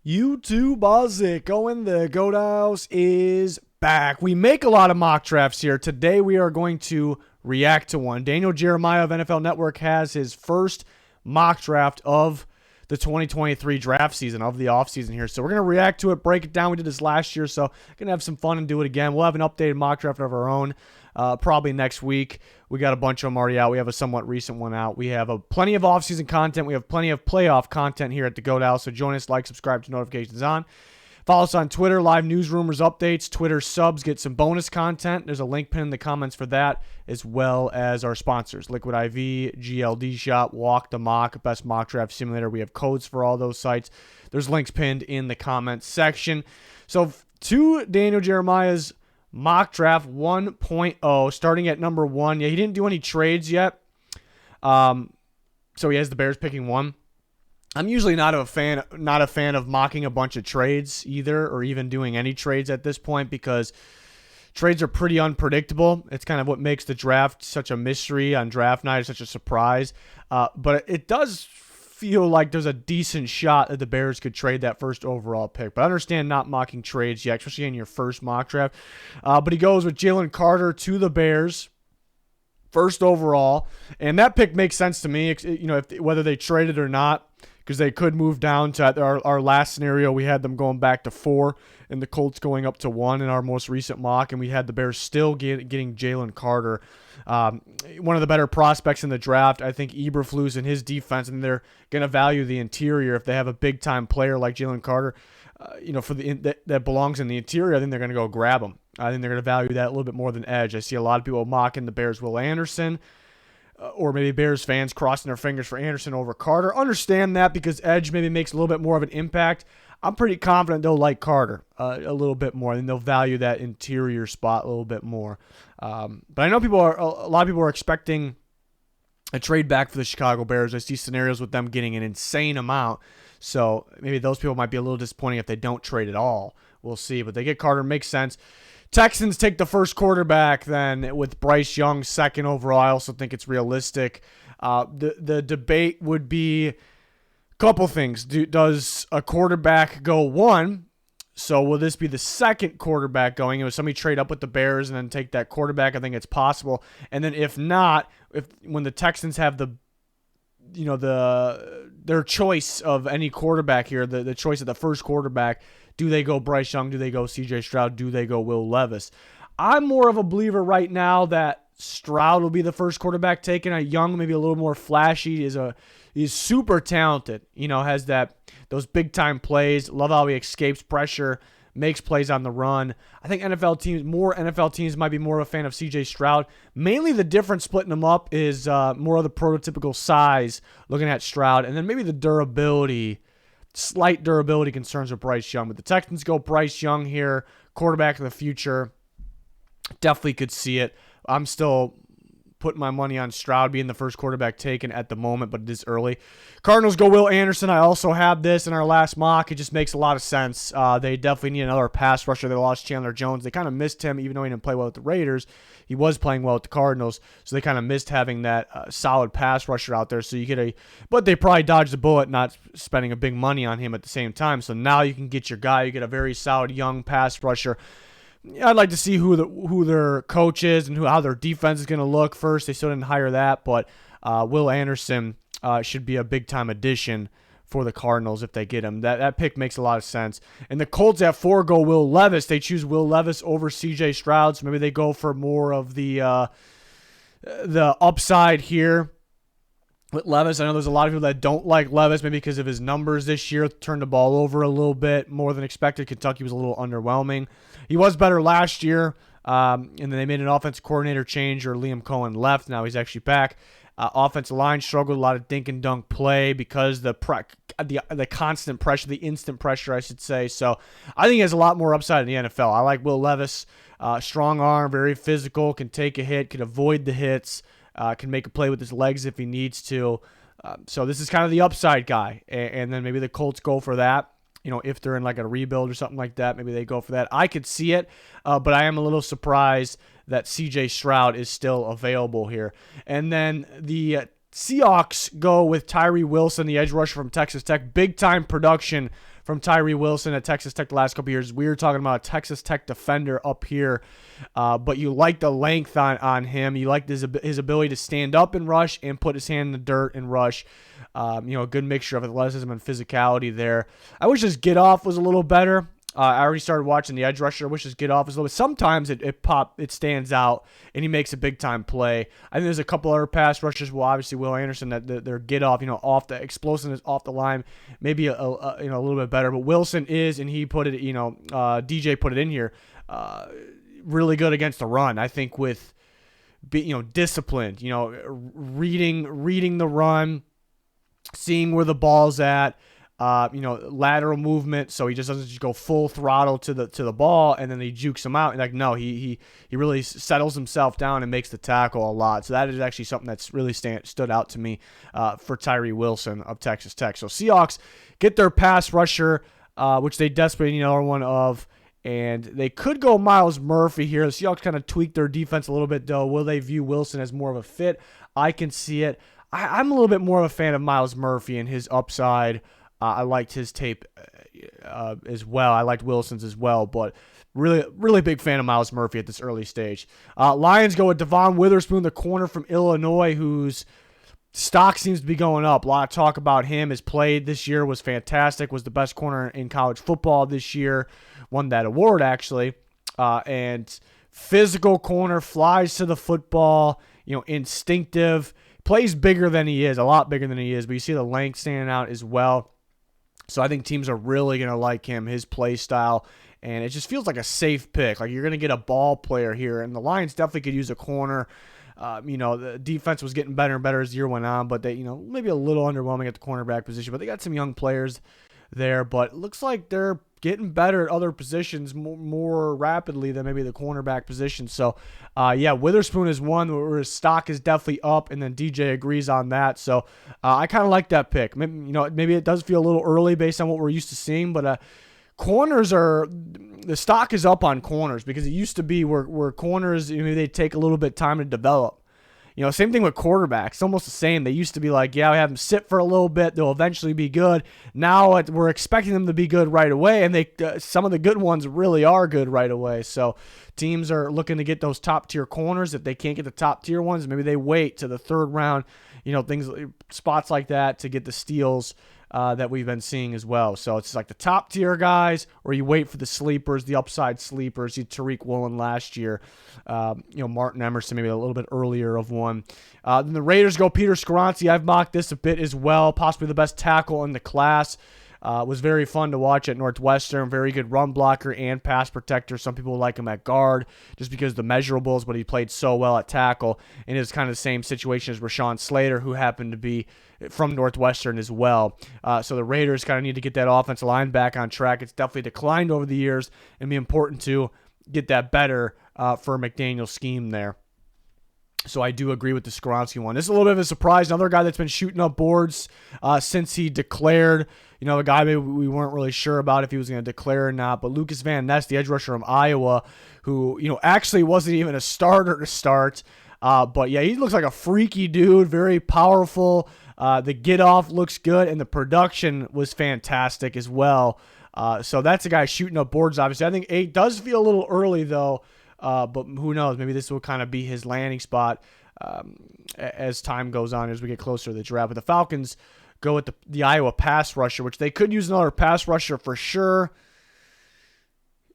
YouTube Bazik going the Goat House is back. We make a lot of mock drafts here. Today we are going to react to one. Daniel Jeremiah of NFL Network has his first mock draft of the 2023 draft season, of the offseason here. So we're going to react to it, break it down. We did this last year, so we're going to have some fun and do it again. We'll have an updated mock draft of our own probably next week. We got a bunch of them already out. We have a somewhat recent one out. We have plenty of offseason content. We have plenty of playoff content here at the Goat House. So join us, like, subscribe to notifications on. Follow us on Twitter, live news, rumors, updates, Twitter subs, get some bonus content. There's a link pinned in the comments for that, as well as our sponsors, Liquid IV, GLD Shop, Walk the Mock, Best Mock Draft Simulator. We have codes for all those sites. There's links pinned in the comments section. So to Daniel Jeremiah's mock draft 1.0, starting at number 1. Yeah, he didn't do any trades yet. So he has the Bears picking 1. I'm usually not a fan of mocking a bunch of trades either, or even doing any trades at this point, because trades are pretty unpredictable. It's kind of what makes the draft such a mystery on draft night, such a surprise. But it does feel like there's a decent shot that the Bears could trade that first overall pick. But I understand not mocking trades yet, especially in your first mock draft. But he goes with Jalen Carter to the Bears, first overall, and that pick makes sense to me. You know, whether they traded or not, because they could move down to our last scenario. We had them going back to 4 and the Colts going up to 1 in our most recent mock, and we had the Bears still getting Jalen Carter, one of the better prospects in the draft. I think Eberflus and his defense, and they're going to value the interior if they have a big-time player like Jalen Carter, that belongs in the interior. I think they're going to go grab him. I think they're going to value that a little bit more than edge. I see a lot of people mocking the Bears' Will Anderson, or maybe Bears fans crossing their fingers for Anderson over Carter. Understand that, because edge maybe makes a little bit more of an impact. I'm pretty confident they'll like Carter a little bit more, and they'll value that interior spot a little bit more. But I know a lot of people are expecting a trade back for the Chicago Bears. I see scenarios with them getting an insane amount, so maybe those people might be a little disappointing if they don't trade at all. We'll see, but they get Carter, makes sense. Texans take the first quarterback then with Bryce Young second overall. I also think it's realistic. The debate would be a couple things. Does a quarterback go 1? So will this be the second quarterback going? If somebody trade up with the Bears and then take that quarterback, I think it's possible. And then if not, when the Texans have their choice of any quarterback here, the choice of the first quarterback, do they go Bryce Young? Do they go C.J. Stroud? Do they go Will Levis? I'm more of a believer right now that Stroud will be the first quarterback taken. Young, maybe a little more flashy, he's super talented. Has those big time plays. Love how he escapes pressure, makes plays on the run. I think more NFL teams might be more of a fan of C.J. Stroud. Mainly the difference splitting them up is more of the prototypical size, looking at Stroud, and then maybe the durability. Slight durability concerns with Bryce Young. But the Texans go Bryce Young here, quarterback of the future. Definitely could see it. I'm still putting my money on Stroud being the first quarterback taken at the moment, but it is early. Cardinals go Will Anderson. I also have this in our last mock. It just makes a lot of sense. They definitely need another pass rusher. They lost Chandler Jones. They kind of missed him, even though he didn't play well with the Raiders. He was playing well with the Cardinals, so they kind of missed having that solid pass rusher out there. So you get but they probably dodged the bullet not spending a big money on him at the same time. So now you can get your guy. You get a very solid young pass rusher. I'd like to see who their coach is and how their defense is going to look first. They still didn't hire that, but Will Anderson should be a big-time addition for the Cardinals if they get him. That pick makes a lot of sense. And the Colts at 4 go Will Levis. They choose Will Levis over C.J. Stroud, so maybe they go for more of the upside here with Levis. I know there's a lot of people that don't like Levis, maybe because of his numbers this year. Turned the ball over a little bit more than expected. Kentucky was a little underwhelming. He was better last year, and then they made an offensive coordinator change, or Liam Cohen left. Now he's actually back. Offensive line struggled, a lot of dink and dunk play because the constant pressure, the instant pressure, I should say. So I think he has a lot more upside in the NFL. I like Will Levis. Strong arm, very physical, can take a hit, can avoid the hits, can make a play with his legs if he needs to. So this is kind of the upside guy. And then maybe the Colts go for that. If they're in like a rebuild or something like that, maybe they go for that. I could see it, but I am a little surprised that C.J. Stroud is still available here. And then the Seahawks go with Tyree Wilson, the edge rusher from Texas Tech. Big-time production from Tyree Wilson at Texas Tech the last couple years. We were talking about a Texas Tech defender up here, but you like the length on him. You like his ability to stand up and rush and put his hand in the dirt and rush. A good mixture of athleticism and physicality there. I wish his get-off was a little better. I already started watching the edge rusher. I wish his get-off was a little bit. Sometimes it stands out, and he makes a big-time play. I think there's a couple other pass rushers. Well, obviously Will Anderson, that their get-off, off the explosiveness off the line, maybe a little bit better. But Wilson is, and he put it, DJ put it in here, really good against the run. I think with, disciplined, reading the run, seeing where the ball's at. Lateral movement, so he just doesn't just go full throttle to the ball and then he jukes him out. And no, he really settles himself down and makes the tackle a lot. So that is actually something that's really stood out to me for Tyree Wilson of Texas Tech. So Seahawks get their pass rusher, which they desperately need another one of, and they could go Myles Murphy here. The Seahawks kind of tweaked their defense a little bit, though. Will they view Wilson as more of a fit? I can see it. I'm a little bit more of a fan of Myles Murphy and his upside. I liked his tape as well. I liked Wilson's as well, but really, really big fan of Myles Murphy at this early stage. Lions go with Devon Witherspoon, the corner from Illinois, whose stock seems to be going up. A lot of talk about him. His play this year was fantastic, was the best corner in college football this year, won that award actually. And physical corner, flies to the football, instinctive, plays bigger than he is, a lot bigger than he is, but you see the length standing out as well. So I think teams are really going to like him, his play style, and it just feels like a safe pick. Like you're going to get a ball player here, and the Lions definitely could use a corner. The defense was getting better and better as the year went on, but they, maybe a little underwhelming at the cornerback position, but they got some young players there, but it looks like they're getting better at other positions more rapidly than maybe the cornerback position. So, Witherspoon is one where his stock is definitely up, and then DJ agrees on that. So, I kind of like that pick. Maybe it does feel a little early based on what we're used to seeing, but the stock is up on corners because it used to be where corners, maybe they take a little bit of time to develop. Same thing with quarterbacks. It's almost the same. They used to be like, we have them sit for a little bit. They'll eventually be good. Now we're expecting them to be good right away, and some of the good ones really are good right away. So teams are looking to get those top-tier corners. If they can't get the top-tier ones, maybe they wait to the third round, spots like that to get the steals that we've been seeing as well. So it's like the top-tier guys, or you wait for the sleepers, the upside sleepers. Tariq Woolen last year, Martin Emerson maybe a little bit earlier of one. Then the Raiders go Peter Skoronski. I've mocked this a bit as well, possibly the best tackle in the class. Was very fun to watch at Northwestern. Very good run blocker and pass protector. Some people like him at guard just because of the measurables, but he played so well at tackle. And it's kind of the same situation as Rashawn Slater, who happened to be from Northwestern as well. So the Raiders kind of need to get that offensive line back on track. It's definitely declined over the years, and be important to get that better for McDaniel's scheme there. So I do agree with the Skoronski one. This is a little bit of a surprise. Another guy that's been shooting up boards since he declared. A guy maybe we weren't really sure about if he was going to declare or not. But Lucas Van Ness, the edge rusher from Iowa, who actually wasn't even a starter to start. But yeah, he looks like a freaky dude, very powerful. The get off looks good, and the production was fantastic as well. So that's a guy shooting up boards. Obviously, I think 8 does feel a little early though. But who knows? Maybe this will kind of be his landing spot as time goes on, as we get closer to the draft. But the Falcons go with the Iowa pass rusher, which they could use another pass rusher for sure.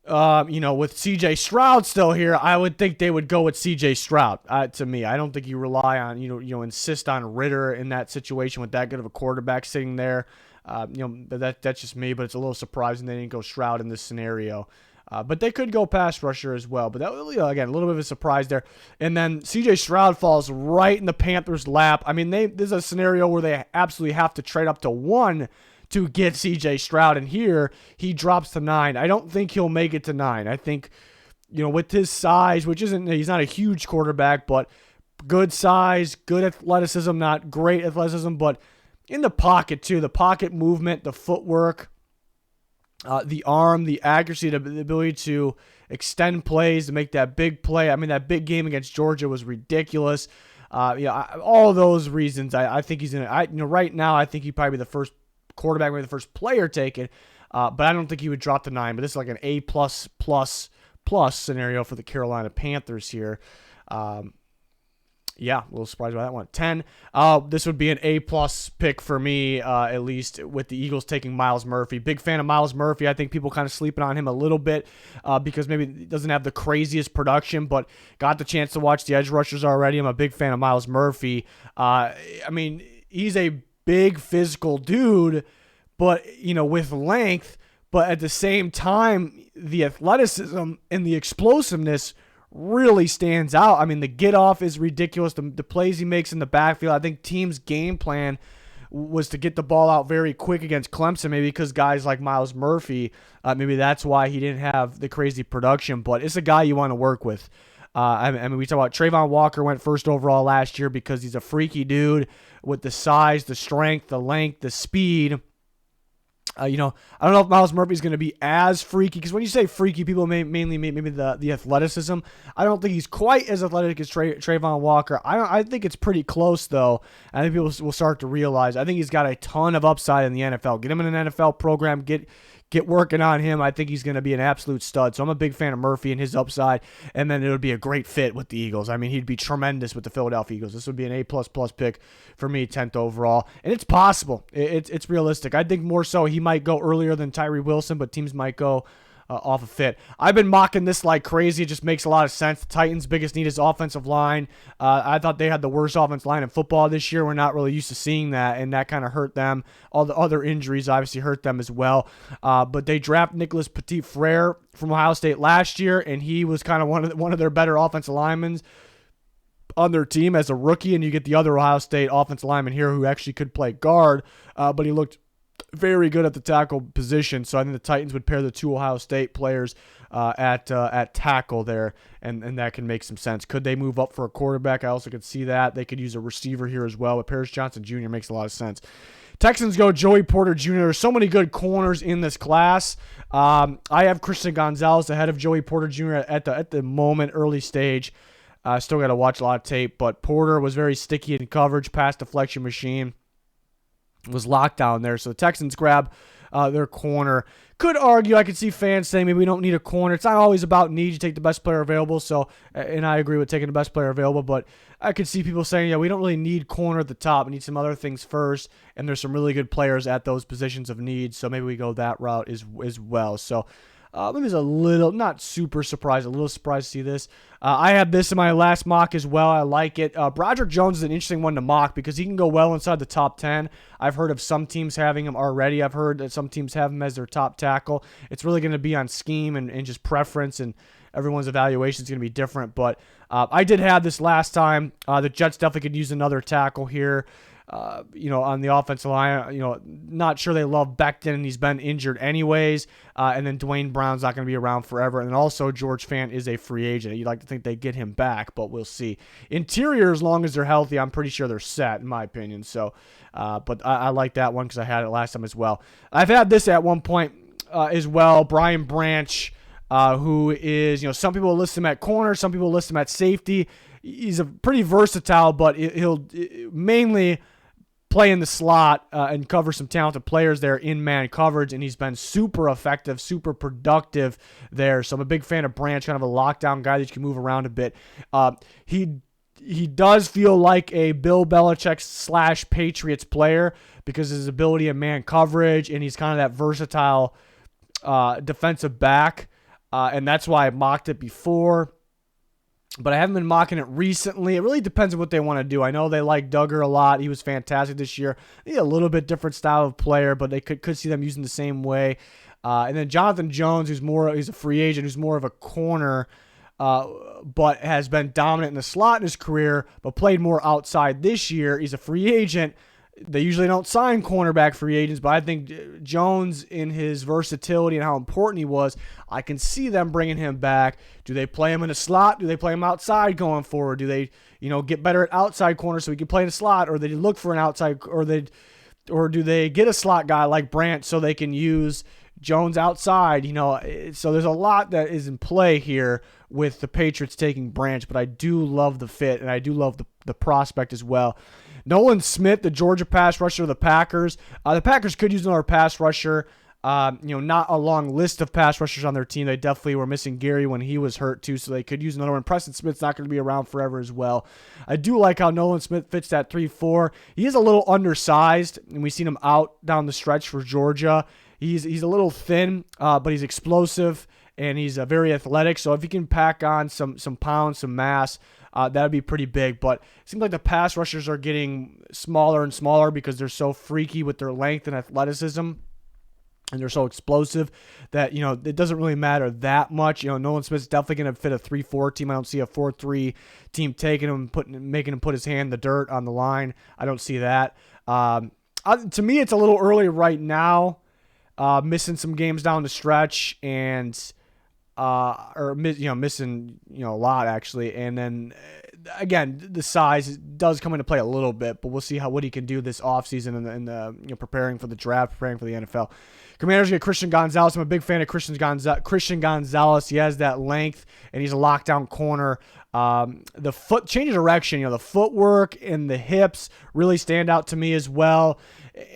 With C.J. Stroud still here, I would think they would go with C.J. Stroud. To me, I don't think you rely on insist on Ritter in that situation with that good of a quarterback sitting there. That's just me, but it's a little surprising they didn't go Stroud in this scenario. But they could go pass rusher as well. But that again, a little bit of a surprise there. And then C.J. Stroud falls right in the Panthers' lap. I mean, this is a scenario where they absolutely have to trade up to 1 to get C.J. Stroud. And here, he drops to 9. I don't think he'll make it to 9. I think, with his size, he's not a huge quarterback, but good size, good athleticism, not great athleticism, but in the pocket too. The pocket movement, the footwork, the arm, the accuracy, the ability to extend plays, to make that big play. I mean, that big game against Georgia was ridiculous. All those reasons, I think he's gonna. Right now, I think he'd probably be the first quarterback, maybe the first player taken. But I don't think he would drop to 9. But this is like an A plus scenario for the Carolina Panthers here. Yeah, a little surprised by that one. 10. This would be an A-plus pick for me, at least, with the Eagles taking Myles Murphy. Big fan of Myles Murphy. I think people kind of sleeping on him a little bit because maybe he doesn't have the craziest production, but got the chance to watch the edge rushers already. I'm a big fan of Myles Murphy. He's a big physical dude, but, with length, but at the same time, the athleticism and the explosiveness really stands out. The get off is ridiculous. The plays he makes in the backfield. I think team's game plan was to get the ball out very quick against Clemson, maybe because guys like Myles Murphy, maybe that's why he didn't have the crazy production, but it's a guy you want to work with. We talk about Trayvon Walker went first overall last year because he's a freaky dude with the size, the strength, the length, the speed. I don't know if Myles Murphy's going to be as freaky, because when you say freaky, people mainly mean maybe the athleticism. I don't think he's quite as athletic as Trayvon Walker. I think it's pretty close, though. I think people will start to realize. I think he's got a ton of upside in the NFL. Get him in an NFL program. Get working on him. I think he's going to be an absolute stud. So I'm a big fan of Murphy and his upside, and then it would be a great fit with the Eagles. He'd be tremendous with the Philadelphia Eagles. This would be an A++ pick for me, 10th overall, and it's possible. It's realistic. I think more so he might go earlier than Tyree Wilson, but teams might go off a fit. I've been mocking this like crazy. It just makes a lot of sense. The Titans' biggest need is offensive line. I thought they had the worst offensive line in football this year. We're not really used to seeing that, and that kind of hurt them. All the other injuries obviously hurt them as well. But they drafted Nicholas Petit-Frere from Ohio State last year, and he was kind of one of their better offensive linemen on their team as a rookie, and you get the other Ohio State offensive lineman here who actually could play guard, but he looked very good at the tackle position, so I think the Titans would pair the two Ohio State players at tackle there, and that can make some sense. Could they move up for a quarterback? I also could see that. They could use a receiver here as well, but Paris Johnson Jr. makes a lot of sense. Texans go Joey Porter Jr. There's so many good corners in this class. I have Christian Gonzalez ahead of Joey Porter Jr. at the moment, early stage. Still got to watch a lot of tape, but Porter was very sticky in coverage, pass deflection machine. Was locked down there, so the Texans grab their corner. Could argue, I could see fans saying maybe we don't need a corner. It's not always about need. You take the best player available, and I agree with taking the best player available, but I could see people saying, we don't really need corner at the top. We need some other things first, and there's some really good players at those positions of need, so maybe we go that route as well. So maybe it's a little, not super surprised, a little surprised to see this. I had this in my last mock as well. I like it. Broderick Jones is an interesting one to mock because he can go well inside the top 10. I've heard of some teams having him already. I've heard that some teams have him as their top tackle. It's really going to be on scheme and just preference, and everyone's evaluation is going to be different. But I did have this last time. The Jets definitely could use another tackle here. On the offensive line, not sure they love Becton, and he's been injured anyways. And then Dwayne Brown's not going to be around forever. And then also George Fant is a free agent. You'd like to think they get him back, but we'll see. Interior, as long as they're healthy, I'm pretty sure they're set, in my opinion. So, but I like that one because I had it last time as well. I've had this at one point as well. Brian Branch, who is, some people list him at corner, some people list him at safety. He's a pretty versatile, but he'll mainly play in the slot and cover some talented players there in man coverage, and he's been super effective, super productive there. So I'm a big fan of Branch, kind of a lockdown guy that you can move around a bit. He does feel like a Bill Belichick / Patriots player because of his ability in man coverage, and he's kind of that versatile defensive back, and that's why I mocked it before. But I haven't been mocking it recently. It really depends on what they want to do. I know they like Duggar a lot. He was fantastic this year. He's a little bit different style of player, but they could see them using the same way. And then Jonathan Jones, he's a free agent, who's more of a corner, but has been dominant in the slot in his career, but played more outside this year. He's a free agent. They usually don't sign cornerback free agents, but I think Jones, in his versatility and how important he was, I can see them bringing him back. Do they play him in a slot? Do they play him outside going forward? Do they, get better at outside corner so he can play in a slot, or they look for an outside, or do they get a slot guy like Branch so they can use Jones outside, so there's a lot that is in play here with the Patriots taking Branch, but I do love the fit, and I do love the prospect as well. Nolan Smith, the Georgia pass rusher of the Packers. The Packers could use another pass rusher. Not a long list of pass rushers on their team. They definitely were missing Gary when he was hurt too, so they could use another one. Preston Smith's not going to be around forever as well. I do like how Nolan Smith fits that 3-4. He is a little undersized, and we've seen him out down the stretch for Georgia. He's a little thin, but he's explosive, and he's very athletic. So if he can pack on some pounds, some mass, that would be pretty big. But it seems like the pass rushers are getting smaller and smaller because they're so freaky with their length and athleticism. And they're so explosive that, it doesn't really matter that much. Nolan Smith's definitely going to fit a 3-4 team. I don't see a 4-3 team taking him, making him put his hand in the dirt on the line. I don't see that. To me, it's a little early right now. Missing some games down the stretch and missing a lot actually. And then again, the size does come into play a little bit, but we'll see what he can do this offseason and the preparing for the draft, preparing for the NFL. Commanders get Christian Gonzalez. I'm a big fan of Christian Gonzalez. He has that length, and he's a lockdown corner. The foot change of direction, the footwork and the hips really stand out to me as well.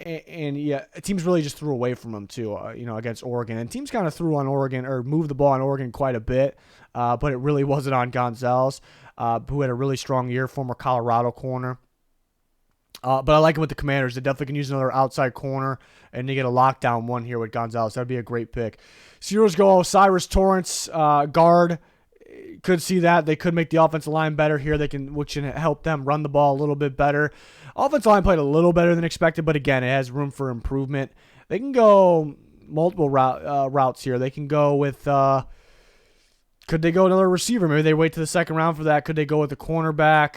And yeah, teams really just threw away from him too, against Oregon. And teams kind of threw on Oregon or moved the ball on Oregon quite a bit, but it really wasn't on Gonzalez, who had a really strong year, former Colorado corner. But I like him with the Commanders. They definitely can use another outside corner, and they get a lockdown one here with Gonzalez. That'd be a great pick. Steelers go Osiris Torrance, guard. Could see that. They could make the offensive line better here. Which can help them run the ball a little bit better. Offensive line played a little better than expected, but again, it has room for improvement. They can go multiple routes here. They can go with could they go another receiver? Maybe they wait to the second round for that. Could they go with a cornerback?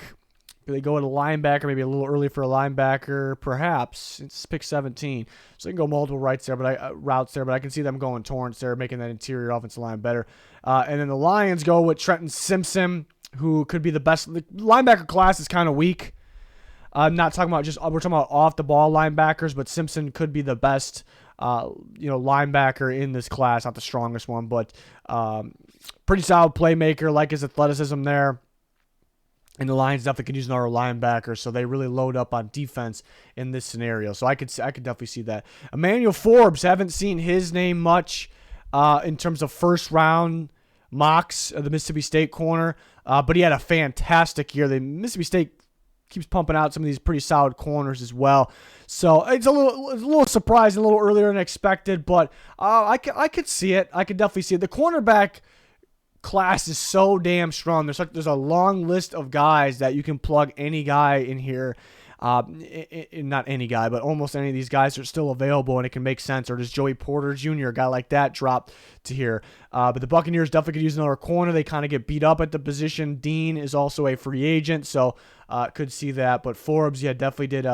Could they go with a linebacker? Maybe a little early for a linebacker, perhaps. It's pick 17. So they can go multiple routes there, but I can see them going Torrance there, making that interior offensive line better. And then the Lions go with Trenton Simpson, who could be the best. The linebacker class is kind of weak. I'm not talking about we're talking about off the ball linebackers, but Simpson could be the best, linebacker in this class. Not the strongest one, but pretty solid playmaker. Like his athleticism there. And the Lions definitely could use another linebacker, so they really load up on defense in this scenario. So I could definitely see that. Emmanuel Forbes, haven't seen his name much in terms of first round mocks of the Mississippi State corner, but he had a fantastic year. The Mississippi State keeps pumping out some of these pretty solid corners as well. So it's a little surprising, a little earlier than expected, but I could see it. I could definitely see it. The cornerback class is so damn strong. There's a long list of guys that you can plug any guy in here. Not any guy, but almost any of these guys are still available, and it can make sense. Or does Joey Porter Jr., a guy like that, drop to here? But the Buccaneers definitely could use another corner. They kind of get beat up at the position. Dean is also a free agent, so could see that. But Forbes, definitely did.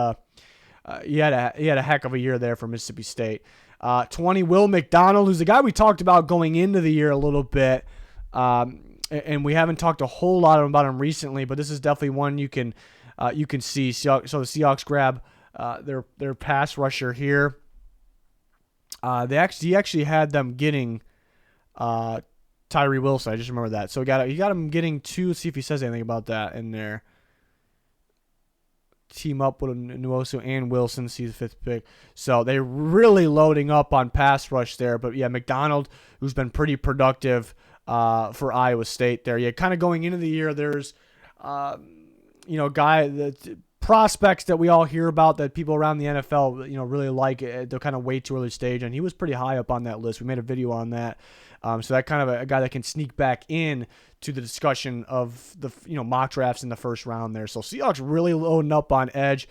He had a heck of a year there for Mississippi State. 20, Will McDonald, who's the guy we talked about going into the year a little bit. And we haven't talked a whole lot about him recently, but this is definitely one you can see. So the Seahawks grab their pass rusher here. He actually had them getting Tyree Wilson. I just remember that. So he got him getting two. Let's see if he says anything about that in there. Team up with Nwosu and Wilson, see the fifth pick. So they're really loading up on pass rush there. But yeah, McDonald, who's been pretty productive for Iowa State there. Yeah, kind of going into the year, there's the prospects that we all hear about that people around the NFL really like. They're kind of way too early stage, and he was pretty high up on that list. We made a video on that. So that kind of a guy that can sneak back in to the discussion of the mock drafts in the first round there. So Seahawks really loading up on edge,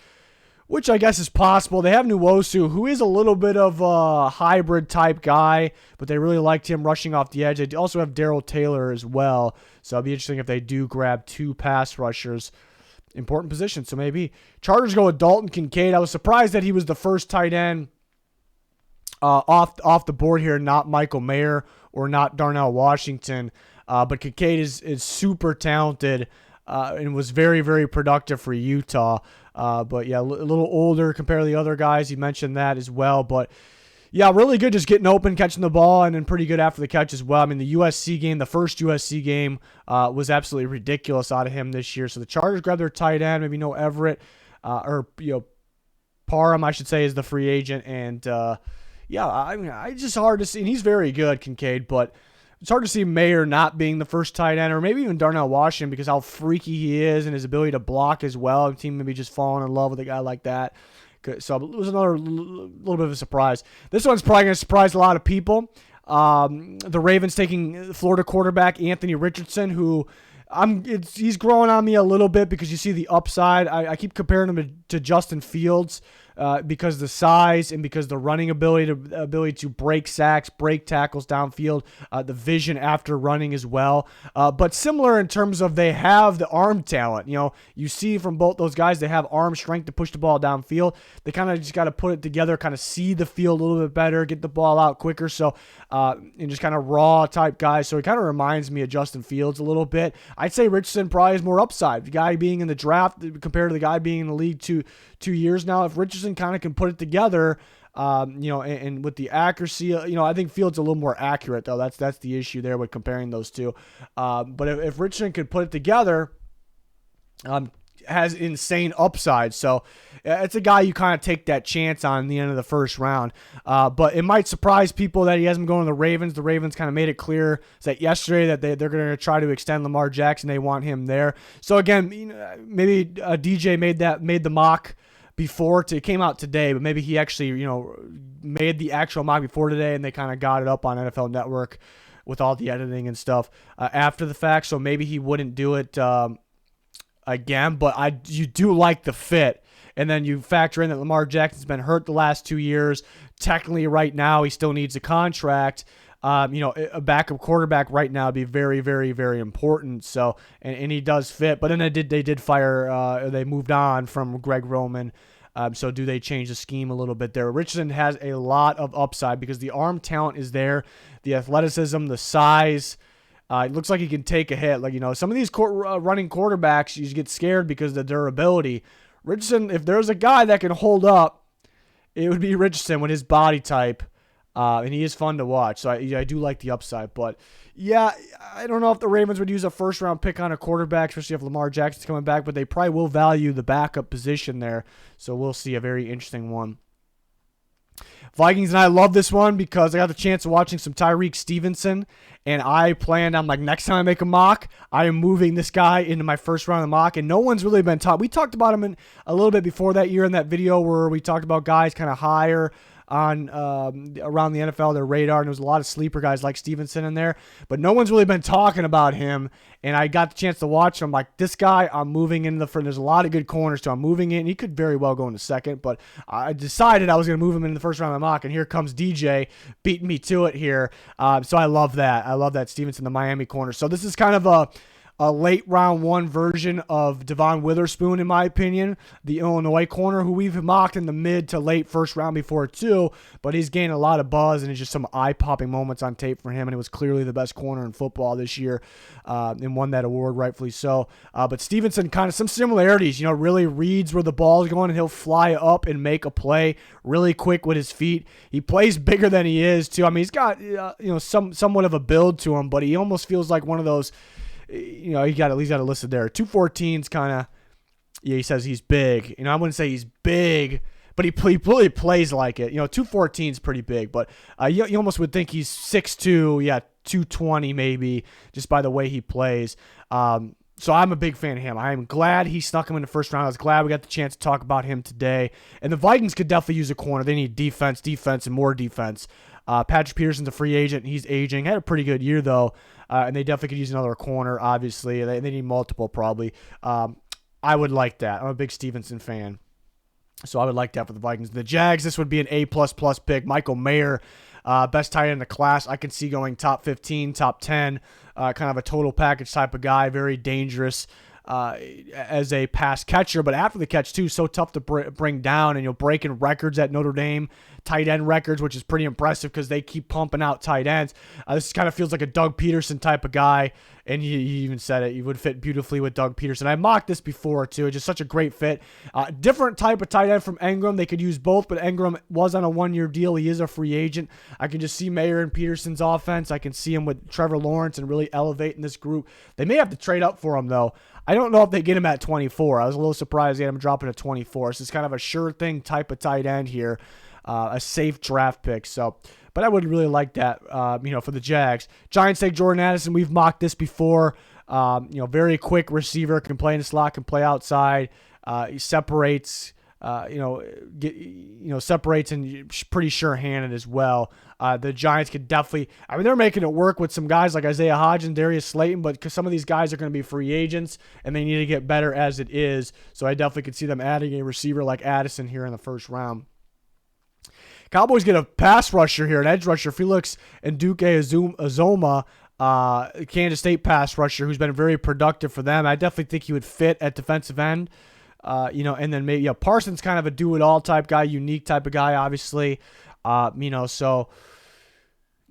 which I guess is possible. They have Nwosu, who is a little bit of a hybrid type guy, but they really liked him rushing off the edge. They also have Darrell Taylor as well. So it'll be interesting if they do grab two pass rushers. Important position. So maybe Chargers go with Dalton Kincaid. I was surprised that he was the first tight end off the board here, not Michael Mayer or not Darnell Washington. But Kincaid is super talented and was very, very productive for Utah. But yeah, a little older compared to the other guys. You mentioned that as well. But Yeah, really good just getting open, catching the ball, and then pretty good after the catch as well. I mean, the USC game, the first USC game, was absolutely ridiculous out of him this year. So the Chargers grabbed their tight end, maybe no Everett, Parham, I should say, is the free agent. And, I mean, it's just hard to see. And he's very good, Kincaid, but it's hard to see Mayer not being the first tight end, or maybe even Darnell Washington, because how freaky he is and his ability to block as well. The team maybe just falling in love with a guy like that. So it was another little bit of a surprise. This one's probably going to surprise a lot of people. The Ravens taking Florida quarterback Anthony Richardson, who he's growing on me a little bit because you see the upside. I keep comparing him to Justin Fields because of the size and because the running ability to break sacks, break tackles downfield, the vision after running as well. But similar in terms of they have the arm talent. You know, you see from both those guys, they have arm strength to push the ball downfield. They kind of just got to put it together, kind of see the field a little bit better, get the ball out quicker. So, and just kind of raw type guys. So it kind of reminds me of Justin Fields a little bit. I'd say Richardson probably has more upside. The guy being in the draft compared to the guy being in the league two years now. If Richardson kind of can put it together, and with the accuracy, I think Fields a little more accurate though. That's the issue there with comparing those two. But if Richardson could put it together, has insane upside. So it's a guy you kind of take that chance on in the end of the first round. But it might surprise people that he hasn't gone to the Ravens. The Ravens kind of made it clear that yesterday that they're going to try to extend Lamar Jackson. They want him there. So again, maybe DJ made the mock before it came out today, but maybe he actually, made the actual mock before today, and they kind of got it up on NFL Network with all the editing and stuff after the fact. So maybe he wouldn't do it again, but you do like the fit. And then you factor in that Lamar Jackson's been hurt the last 2 years. Technically, right now, he still needs a contract. A backup quarterback right now would be very, very, very important. So, and he does fit. But then they did fire. They moved on from Greg Roman. So do they change the scheme a little bit there? Richardson has a lot of upside because the arm talent is there, the athleticism, the size. It looks like he can take a hit. Some of these running quarterbacks, you get scared because of the durability. Richardson, if there's a guy that can hold up, it would be Richardson with his body type. And he is fun to watch. So I do like the upside. But, yeah, I don't know if the Ravens would use a first-round pick on a quarterback, especially if Lamar Jackson's coming back. But they probably will value the backup position there. So we'll see, a very interesting one. Vikings and I love this one because I got the chance of watching some Tyreek Stevenson, and I planned on, next time I make a mock, I am moving this guy into my first round of the mock, and no one's really been taught. We talked about him a little bit before that year in that video where we talked about guys kind of higher on around the NFL, their radar, and there was a lot of sleeper guys like Stevenson in there, but no one's really been talking about him, and I got the chance to watch him. This guy, I'm moving into the front. There's a lot of good corners, so I'm moving in. He could very well go in the second, but I decided I was going to move him in the first round of the mock, and here comes DJ beating me to it here. So I love that. I love that Stevenson, the Miami corner. So this is kind of a late round one version of Devon Witherspoon, in my opinion, the Illinois corner, who we've mocked in the mid to late first round before too, but he's gained a lot of buzz, and it's just some eye-popping moments on tape for him, and it was clearly the best corner in football this year, and won that award, rightfully so. But Stevenson, kind of some similarities, really reads where the ball's going, and he'll fly up and make a play really quick with his feet. He plays bigger than he is too. I mean, he's got somewhat of a build to him, but he almost feels like one of those. He got at least got it listed there. 214's kind of, he says he's big. I wouldn't say he's big, but he really plays like it. 214's pretty big, but you almost would think he's 6'2", 220 maybe, just by the way he plays. So I'm a big fan of him. I am glad he snuck him in the first round. I was glad we got the chance to talk about him today. And the Vikings could definitely use a corner. They need defense, and more defense. Patrick Peterson's a free agent. He's aging. Had a pretty good year, though. And they definitely could use another corner, obviously. They need multiple, probably. I would like that. I'm a big Stevenson fan. So I would like that for the Vikings. The Jags, this would be an A++ pick. Michael Mayer, best tight end in the class. I can see going top 15, top 10, kind of a total package type of guy. Very dangerous as a pass catcher, but after the catch too, so tough to bring down, and breaking records at Notre Dame tight end records, which is pretty impressive because they keep pumping out tight ends. This kind of feels like a Doug Peterson type of guy, and he even said it. He would fit beautifully with Doug Peterson. I mocked this before, too. It's just such a great fit. Different type of tight end from Engram. They could use both, but Engram was on a one-year deal. He is a free agent. I can just see Mayer and Peterson's offense. I can see him with Trevor Lawrence and really elevating this group. They may have to trade up for him, though. I don't know if they get him at 24. I was a little surprised they had him dropping to 24. So it's kind of a sure thing type of tight end here, a safe draft pick. So, but I would really like that, for the Jags. Giants take Jordan Addison. We've mocked this before. Very quick receiver, can play in the slot, can play outside. He separates. Separates and pretty sure-handed as well. The Giants could definitely, they're making it work with some guys like Isaiah Hodgins, Darius Slayton, but because some of these guys are going to be free agents and they need to get better as it is. So I definitely could see them adding a receiver like Addison here in the first round. Cowboys get a pass rusher here, an edge rusher, Felix Nduke Azoma, Kansas State pass rusher, who's been very productive for them. I definitely think he would fit at defensive end. And then maybe Parsons kind of a do-it-all type guy, unique type of guy, obviously. So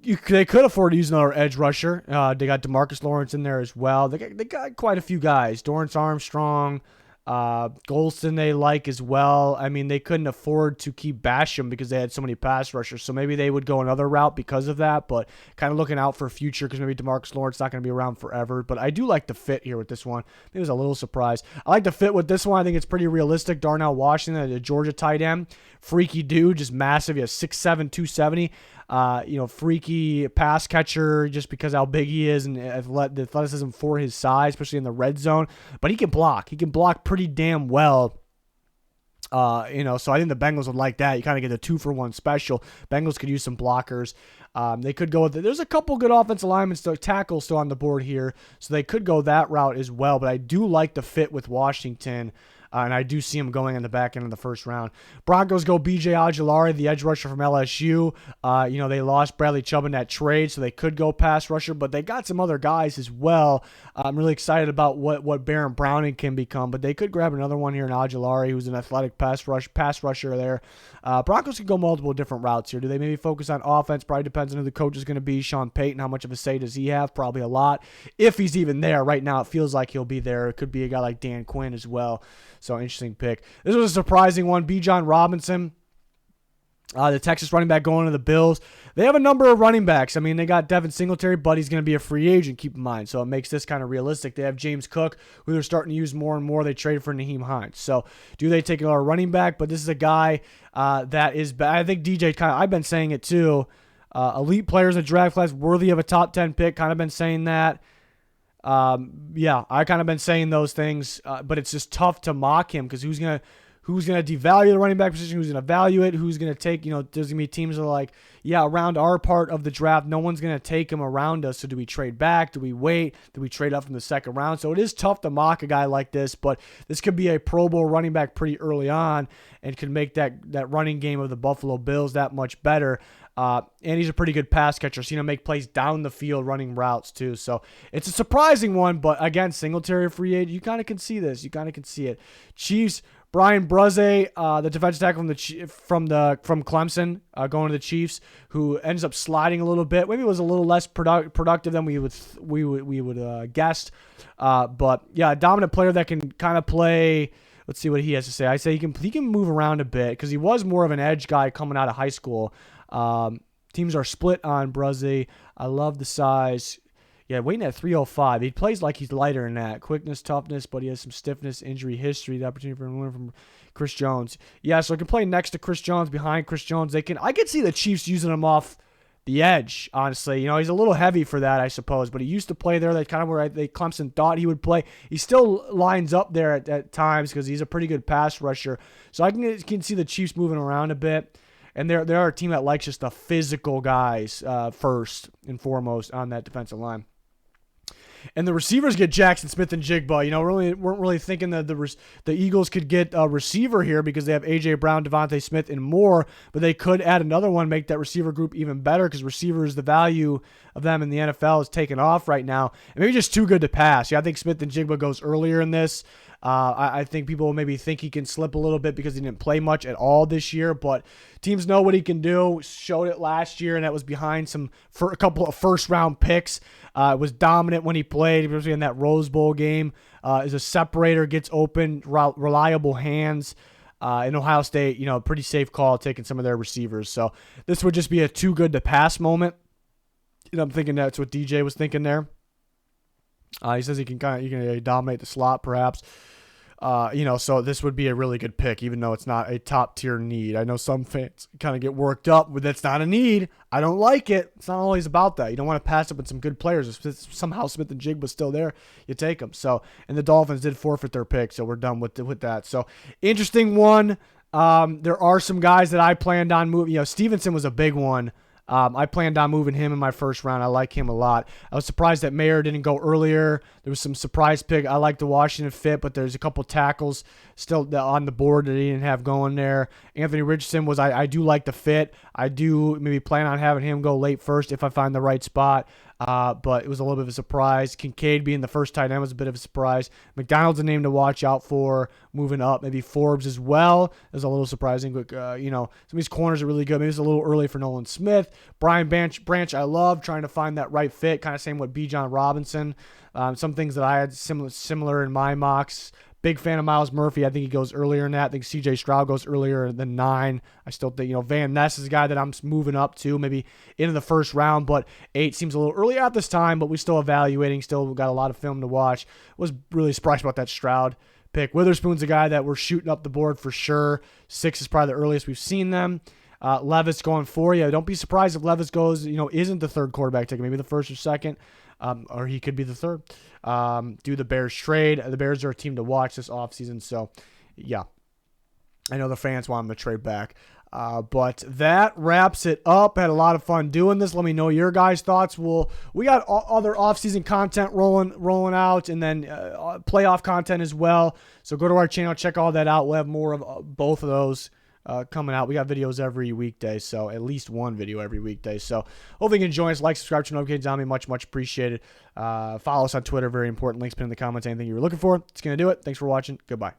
they could afford to use another edge rusher. They got DeMarcus Lawrence in there as well. They got quite a few guys. Dorrance Armstrong, Golston they like as well. They couldn't afford to keep Basham because they had so many pass rushers. So maybe they would go another route because of that, but kind of looking out for future because maybe DeMarcus Lawrence not going to be around forever. But I do like the fit here with this one. It was a little surprised. I like the fit with this one. I think it's pretty realistic. Darnell Washington, the Georgia tight end, freaky dude, just massive. He has 6'7", 270. Freaky pass catcher just because how big he is and the athleticism for his size, especially in the red zone. But he can block. He can block pretty damn well. So I think the Bengals would like that. You kind of get a 2-for-1 special. Bengals could use some blockers. They could go with it. There's a couple good offensive linemen, tackles still on the board here, so they could go that route as well. But I do like the fit with Washington. And I do see him going in the back end of the first round. Broncos go B.J. Ojulari, the edge rusher from LSU. They lost Bradley Chubb in that trade, so they could go pass rusher, but they got some other guys as well. I'm really excited about what Baron Browning can become, but they could grab another one here in Ojulari, who's an athletic pass rusher there. Broncos could go multiple different routes here. Do they maybe focus on offense? Probably depends on who the coach is going to be. Sean Payton, how much of a say does he have? Probably a lot. If he's even there. Right now, it feels like he'll be there. It could be a guy like Dan Quinn as well. So, interesting pick. This was a surprising one. Bijan Robinson, the Texas running back going to the Bills. They have a number of running backs. They got Devin Singletary, but he's going to be a free agent, keep in mind. So, it makes this kind of realistic. They have James Cook, who they're starting to use more and more. They traded for Naheem Hines. So, do they take another running back? But this is a guy that is, I think DJ I've been saying it too. Elite players in the draft class, worthy of a top 10 pick. Kind of been saying that. I kind of been saying those things, but it's just tough to mock him because who's gonna devalue the running back position? Who's gonna value it? Who's gonna take? There's gonna be teams that are like, around our part of the draft, no one's gonna take him around us. So do we trade back? Do we wait? Do we trade up from the second round? So it is tough to mock a guy like this, but this could be a Pro Bowl running back pretty early on and could make that running game of the Buffalo Bills that much better. And he's a pretty good pass catcher. So, make plays down the field running routes, too. So, it's a surprising one. But, again, Singletary free agent, you kind of can see this. You kind of can see it. Chiefs, Brian Bruze, the defensive tackle from Clemson, going to the Chiefs, who ends up sliding a little bit. Maybe it was a little less productive than we would guessed. But, a dominant player that can kind of play. Let's see what he has to say. I say he can move around a bit because he was more of an edge guy coming out of high school. Teams are split on Bruze. I love the size. Waiting at 305. He plays like he's lighter than that. Quickness, toughness, but he has some stiffness, injury history. The opportunity for him to learn from Chris Jones. So he can play next to Chris Jones, behind Chris Jones. I could see the Chiefs using him off the edge, honestly. He's a little heavy for that, I suppose, but he used to play there. That's kind of where Clemson thought he would play. He still lines up there at times because he's a pretty good pass rusher. So I can see the Chiefs moving around a bit. And they're a team that likes just the physical guys first and foremost on that defensive line. And the receivers get Jackson Smith and Jigba. You know, weren't really thinking that the Eagles could get a receiver here because they have A.J. Brown, Devontae Smith, and more. But they could add another one, make that receiver group even better because receivers, the value of them in the NFL is taken off right now. And maybe just too good to pass. Yeah, I think Smith and Jigba goes earlier in this. I think people maybe think he can slip a little bit because he didn't play much at all this year, but teams know what he can do. Showed it last year, and that was behind a couple of first-round picks. Was dominant when he played, especially in that Rose Bowl game. Is a separator, gets open, reliable hands. In Ohio State, you know, pretty safe call taking some of their receivers. So this would just be a too good to pass moment. You know, I'm thinking that's what DJ was thinking there. He says he can dominate the slot, perhaps. You know, so this would be a really good pick, even though it's not a top tier need. I know some fans kind of get worked up, but that's not a need. I don't like it. It's not always about that. You don't want to pass up on some good players. If somehow Smith and Jigba's still there, you take them. So, and the Dolphins did forfeit their pick, so we're done with that. So, interesting one. There are some guys that I planned on moving. You know, Stevenson was a big one. I planned on moving him in my first round. I like him a lot. I was surprised that Mayer didn't go earlier. There was some surprise pick. I like the Washington fit, but there's a couple tackles still on the board that he didn't have going there. Anthony Richardson I do like the fit. I do maybe plan on having him go late first if I find the right spot. But it was a little bit of a surprise. Kincaid being the first tight end was a bit of a surprise. McDonald's a name to watch out for moving up. Maybe Forbes as well. It was a little surprising. But, you know, some of these corners are really good. Maybe it's a little early for Nolan Smith. Brian Branch I love, trying to find that right fit. Kind of same with Bijan Robinson. Some things that I had similar in my mocks. Big fan of Myles Murphy. I think he goes earlier in that. I think C.J. Stroud goes earlier than 9. I still think, you know, Van Ness is a guy that I'm moving up to, maybe into the first round, but 8 seems a little early at this time, but we're still evaluating, still got a lot of film to watch. Was really surprised about that Stroud pick. Witherspoon's a guy that we're shooting up the board for sure. 6 is probably the earliest we've seen them. Levis going 4. Yeah, don't be surprised if Levis goes, you know, isn't the third quarterback taken, maybe the first or second. Or he could be the third. Do the Bears trade? The Bears are a team to watch this offseason. So, yeah. I know the fans want them to trade back. But that wraps it up. Had a lot of fun doing this. Let me know your guys' thoughts. We got other offseason content rolling out, and then playoff content as well. So go to our channel, check all that out. We'll have more of both of those coming out. We got videos every weekday, so at least one video every weekday. So hopefully you can join us. Like, subscribe, turn notifications on me. Much appreciated. Follow us on Twitter. Very important. Links pinned in the comments. Anything you were looking for. It's going to do it. Thanks for watching. Goodbye.